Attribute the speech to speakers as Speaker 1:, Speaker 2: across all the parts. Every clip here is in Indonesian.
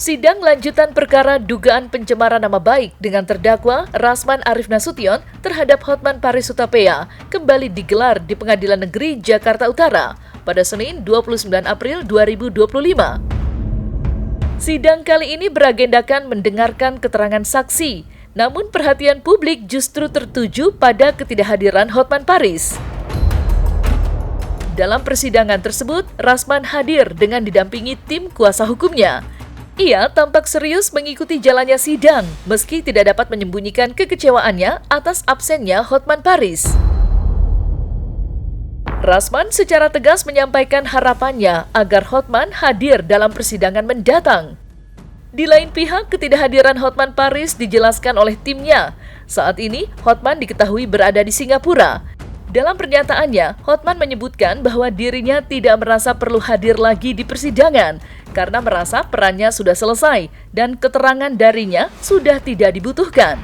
Speaker 1: Sidang lanjutan perkara dugaan pencemaran nama baik dengan terdakwa Rasman Arif Nasution terhadap Hotman Paris Hutapea kembali digelar di Pengadilan Negeri Jakarta Utara pada Senin 29 April 2025. Sidang kali ini beragendakan mendengarkan keterangan saksi, namun perhatian publik justru tertuju pada ketidakhadiran Hotman Paris. Dalam persidangan tersebut, Rasman hadir dengan didampingi tim kuasa hukumnya. Ia tampak serius mengikuti jalannya sidang, meski tidak dapat menyembunyikan kekecewaannya atas absennya Hotman Paris. Rasman secara tegas menyampaikan harapannya agar Hotman hadir dalam persidangan mendatang. Di lain pihak, ketidakhadiran Hotman Paris dijelaskan oleh timnya. Saat ini, Hotman diketahui berada di Singapura. Dalam pernyataannya, Hotman menyebutkan bahwa dirinya tidak merasa perlu hadir lagi di persidangan karena merasa perannya sudah selesai dan keterangan darinya sudah tidak dibutuhkan.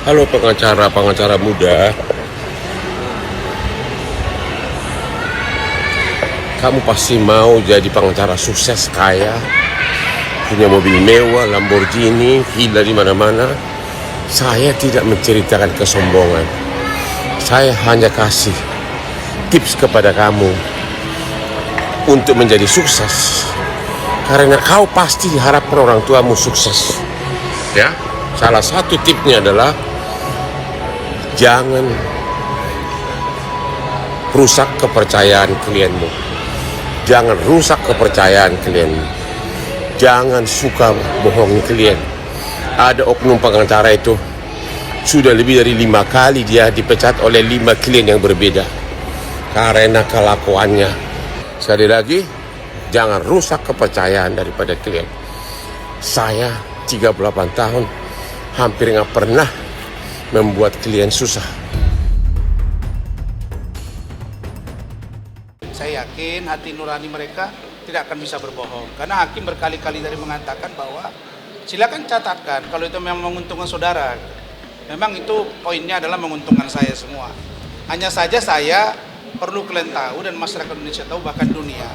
Speaker 2: Halo pengacara muda. Kamu pasti mau jadi pengacara sukses kaya, punya mobil mewah, Lamborghini, villa di mana-mana. Saya tidak menceritakan kesombongan. Saya hanya kasih tips kepada kamu untuk menjadi sukses. Karena kau pasti diharapkan orang tuamu sukses. Ya, salah satu tipsnya adalah jangan rusak kepercayaan klienmu. Jangan rusak kepercayaan klienmu. Jangan suka bohongi klien. Ada oknum pengacara itu sudah lebih dari 5 kali dia dipecat oleh 5 klien yang berbeda karena kelakuannya. Sekali lagi, jangan rusak kepercayaan daripada klien. Saya 38 tahun hampir nggak pernah membuat klien susah.
Speaker 3: Saya yakin hati nurani mereka tidak akan bisa berbohong. Karena hakim berkali-kali tadi mengatakan bahwa silakan catatkan kalau itu memang menguntungkan saudara. Memang itu poinnya adalah menguntungkan saya semua. Hanya saja saya perlu kalian tahu dan masyarakat Indonesia tahu, bahkan dunia.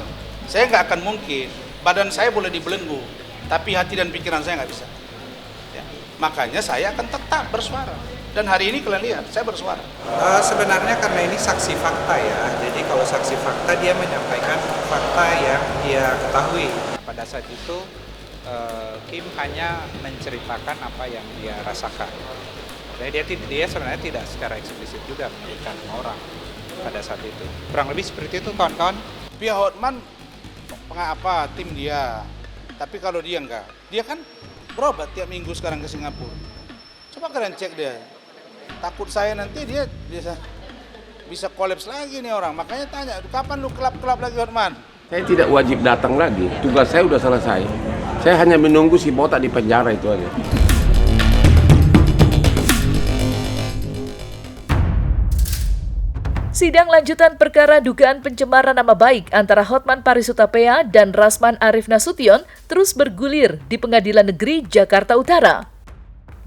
Speaker 3: Saya nggak akan mungkin, badan saya boleh dibelenggu, tapi hati dan pikiran saya nggak bisa. Ya. Makanya saya akan tetap bersuara. Dan hari ini kalian lihat, saya bersuara.
Speaker 4: Sebenarnya karena ini saksi fakta ya. Jadi kalau saksi fakta dia menyampaikan fakta yang dia ketahui.
Speaker 5: Pada saat itu Kim hanya menceritakan apa yang dia rasakan. Jadi dia sebenarnya tidak secara eksplisit juga menyebutkan orang pada saat itu. Kurang lebih seperti itu kawan-kawan.
Speaker 3: Pihak Hotman tim dia. Tapi kalau dia enggak, dia kan berobat tiap minggu sekarang ke Singapura. Coba kalian cek dia. Takut saya nanti dia bisa kolaps lagi nih orang. Makanya tanya, kapan lu kelap-kelap lagi Hotman?
Speaker 2: Saya tidak wajib datang lagi. Tugas saya sudah selesai. Saya hanya menunggu si botak di penjara itu aja.
Speaker 1: Sidang lanjutan perkara dugaan pencemaran nama baik antara Hotman Paris Hutapea dan Rasman Arif Nasution terus bergulir di Pengadilan Negeri Jakarta Utara.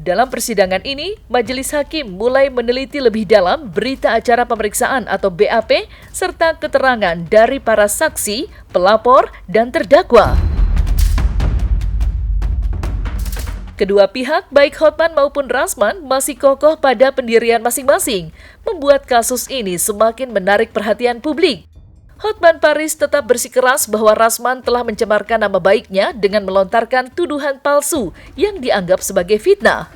Speaker 1: Dalam persidangan ini, majelis hakim mulai meneliti lebih dalam berita acara pemeriksaan atau BAP serta keterangan dari para saksi, pelapor, dan terdakwa. Kedua pihak, baik Hotman maupun Rasman, masih kokoh pada pendirian masing-masing, membuat kasus ini semakin menarik perhatian publik. Hotman Paris tetap bersikeras bahwa Rasman telah mencemarkan nama baiknya dengan melontarkan tuduhan palsu yang dianggap sebagai fitnah.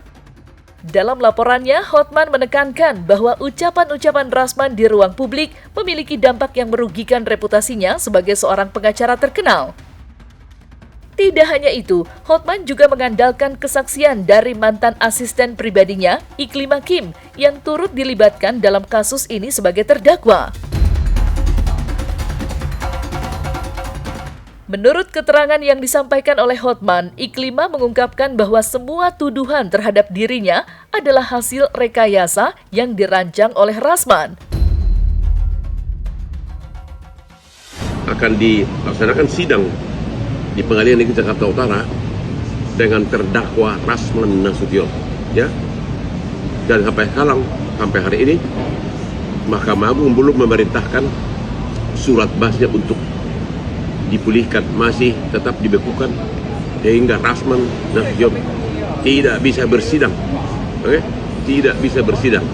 Speaker 1: Dalam laporannya, Hotman menekankan bahwa ucapan-ucapan Rasman di ruang publik memiliki dampak yang merugikan reputasinya sebagai seorang pengacara terkenal. Tidak hanya itu, Hotman juga mengandalkan kesaksian dari mantan asisten pribadinya, Iklima Kim, yang turut dilibatkan dalam kasus ini sebagai terdakwa. Menurut keterangan yang disampaikan oleh Hotman, Iklima mengungkapkan bahwa semua tuduhan terhadap dirinya adalah hasil rekayasa yang dirancang oleh Rasman.
Speaker 2: Akan dilaksanakan sidang di Pengadilan Negeri Jakarta Utara dengan terdakwa Rasman Nasution, ya. Dan sampai hari ini Mahkamah Agung belum memerintahkan surat bahasnya untuk dipulihkan, masih tetap dibekukan sehingga Rasman Nasution tidak bisa bersidang. Oke? Tidak bisa bersidang.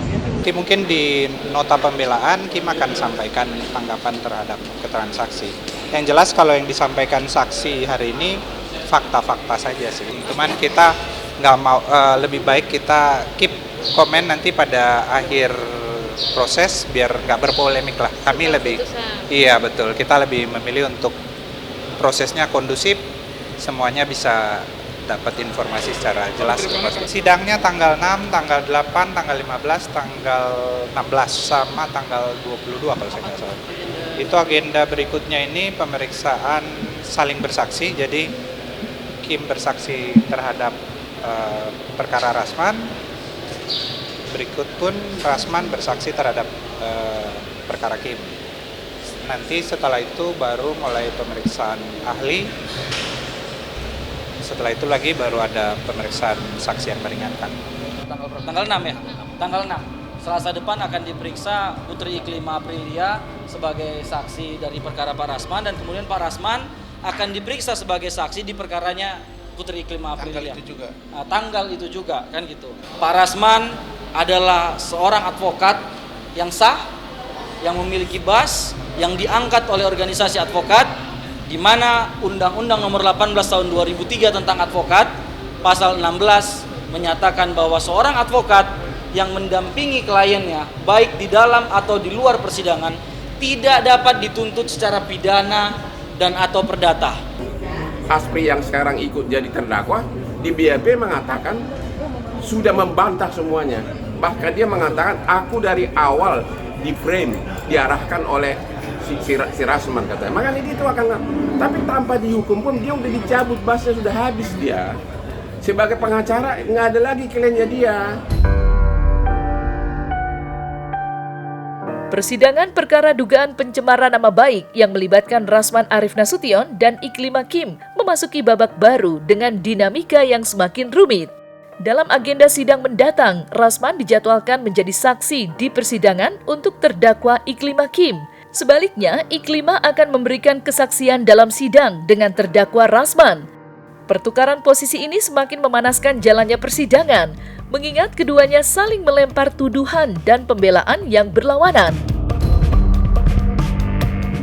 Speaker 5: Mungkin di nota pembelaan Kim akan sampaikan tanggapan terhadap keterangan saksi. Yang jelas kalau yang disampaikan saksi hari ini fakta-fakta saja sih. Cuman kita nggak mau, lebih baik kita keep komen nanti pada akhir proses biar nggak berpolemik lah. Kami lebih, iya betul, kita lebih memilih untuk prosesnya kondusif, semuanya bisa dapat informasi secara jelas. Sidangnya tanggal 6, tanggal 8, tanggal 15, tanggal 16, sama tanggal 22 kalau saya nggak salah. Itu agenda berikutnya ini pemeriksaan saling bersaksi, jadi Kim bersaksi terhadap perkara Rasman, berikut pun Rasman bersaksi terhadap perkara Kim. Nanti setelah itu baru mulai pemeriksaan ahli. Setelah itu lagi baru ada pemeriksaan saksi yang meringankan.
Speaker 6: Tanggal 6 ya? Tanggal 6. Selasa depan akan diperiksa Putri Iklima Aprilia sebagai saksi dari perkara Pak Rasman, dan kemudian Pak Rasman akan diperiksa sebagai saksi di perkaranya Putri Iklima Aprilia.
Speaker 3: Tanggal itu juga.
Speaker 6: Nah, tanggal itu juga kan gitu. Pak Rasman adalah seorang advokat yang sah, yang memiliki BAS, yang diangkat oleh organisasi advokat, di mana Undang-Undang Nomor 18 Tahun 2003 tentang advokat pasal 16 menyatakan bahwa seorang advokat yang mendampingi kliennya baik di dalam atau di luar persidangan tidak dapat dituntut secara pidana dan atau perdata.
Speaker 2: Aspri yang sekarang ikut jadi terdakwa di BAP mengatakan sudah membantah semuanya. Bahkan dia mengatakan aku dari awal di frame diarahkan oleh si Rasman katanya. Makanya itu akan, tapi tanpa dihukum pun dia udah dicabut, basnya sudah habis dia. Sebagai pengacara nggak ada lagi kliennya dia.
Speaker 1: Persidangan perkara dugaan pencemaran nama baik yang melibatkan Rasman Arif Nasution dan Iklima Kim memasuki babak baru dengan dinamika yang semakin rumit. Dalam agenda sidang mendatang, Rasman dijadwalkan menjadi saksi di persidangan untuk terdakwa Iklima Kim. Sebaliknya, Iklima akan memberikan kesaksian dalam sidang dengan terdakwa Rasman. Pertukaran posisi ini semakin memanaskan jalannya persidangan, mengingat keduanya saling melempar tuduhan dan pembelaan yang berlawanan.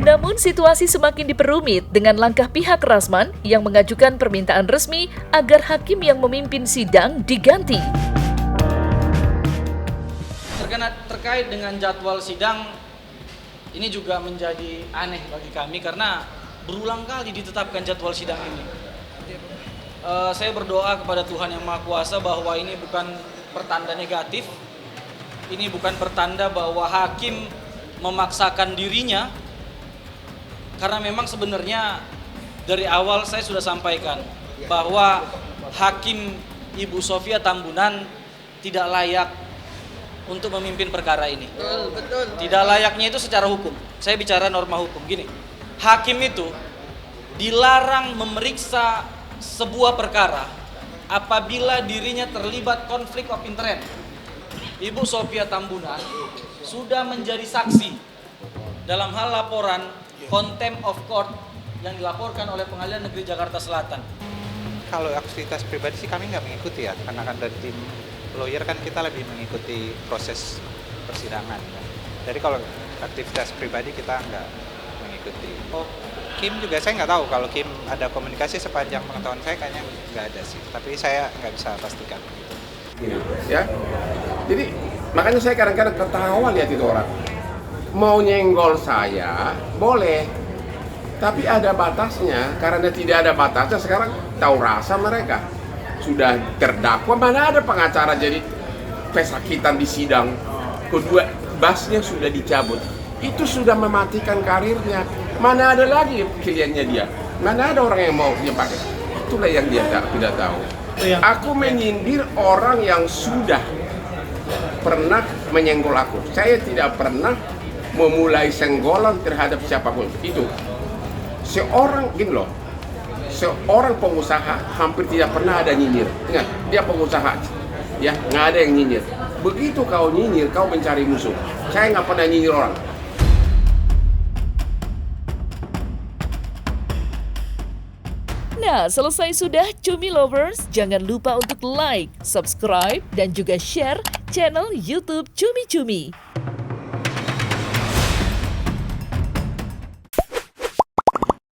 Speaker 1: Namun situasi semakin diperumit dengan langkah pihak Rasman yang mengajukan permintaan resmi agar hakim yang memimpin sidang diganti.
Speaker 6: Terkait dengan jadwal sidang, ini juga menjadi aneh bagi kami karena berulang kali ditetapkan jadwal sidang ini. Saya berdoa kepada Tuhan Yang Maha Kuasa bahwa ini bukan pertanda negatif, ini bukan pertanda bahwa hakim memaksakan dirinya, karena memang sebenarnya dari awal saya sudah sampaikan bahwa Hakim Ibu Sofia Tambunan tidak layak untuk memimpin perkara ini. Betul. Tidak layaknya itu secara hukum. Saya bicara norma hukum. Gini, hakim itu dilarang memeriksa sebuah perkara apabila dirinya terlibat konflik of interest. Ibu Sofia Tambunan sudah menjadi saksi dalam hal laporan contempt of court yang dilaporkan oleh Pengadilan Negeri Jakarta Selatan.
Speaker 5: Kalau aktivitas pribadi sih kami nggak mengikuti ya, karena kan dari tim lawyer kan kita lebih mengikuti proses persidangan. Jadi kalau aktivitas pribadi kita nggak mengikuti. Oh, Kim juga saya nggak tahu, kalau Kim ada komunikasi sepanjang pengetahuan saya kayaknya nggak ada sih. Tapi saya nggak bisa pastikan.
Speaker 2: Gitu, ya. Jadi makanya saya kadang-kadang ketawa lihat itu orang. Mau nyenggol saya boleh, tapi ada batasnya. Karena tidak ada batasnya, sekarang tahu rasa mereka sudah terdakwa, mana ada pengacara jadi pesakitan di sidang. Kedua, basnya sudah dicabut, itu sudah mematikan karirnya. Mana ada lagi kliennya dia, mana ada orang yang mau dia pakai. Itulah yang dia tidak tahu. Aku menyindir orang yang sudah pernah menyenggol aku. Saya tidak pernah memulai senggolan terhadap siapapun. Itu seorang gini loh, seorang pengusaha hampir tidak pernah ada nyinyir. Ingat, dia pengusaha, ya nggak ada yang nyinyir. Begitu kau nyinyir, kau mencari musuh. Saya nggak pernah nyinyir orang.
Speaker 1: Nah, selesai sudah Cumi Lovers. Jangan lupa untuk like, subscribe, dan juga share channel YouTube Cumi Cumi.